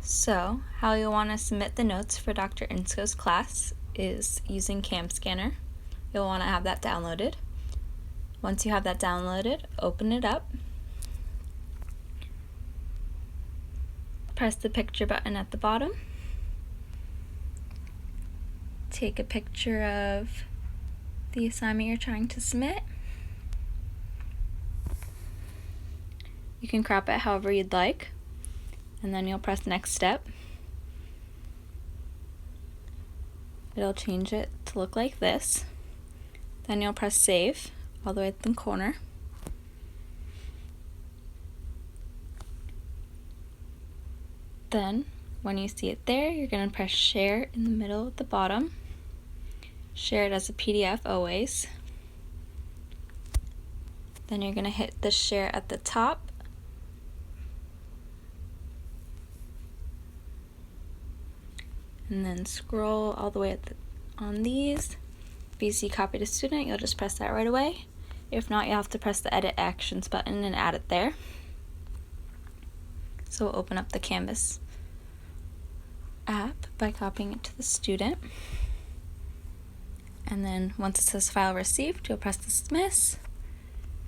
So, how you'll want to submit the notes for Dr. Insko's class is using CamScanner. You'll want to have that downloaded. Once you have that downloaded, open it up. Press the picture button at the bottom. Take a picture of the assignment you're trying to submit. You can crop it however you'd like, and then you'll press next step. It'll change it to look like this. Then you'll press save all the way at the corner. Then, when you see it there, you're going to press share in the middle at the bottom. Share it as a PDF always. Then you're going to hit the share at the top. And then scroll all the way on these. If you see copy to student, you'll just press that right away. If not, you'll have to press the edit actions button and add it there. So we'll open up the Canvas app by copying it to the student. And then once it says file received, you'll press dismiss.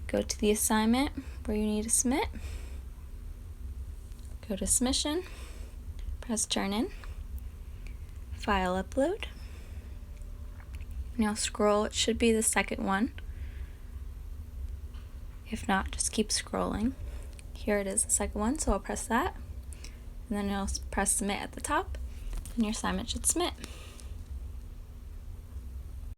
Go to the assignment where you need to submit. Go to submission. Press turn in. File upload. Now scroll, it should be the second one. If not, just keep scrolling. Here it is, the second one, so I'll press that. And then you'll press submit at the top, and your assignment should submit.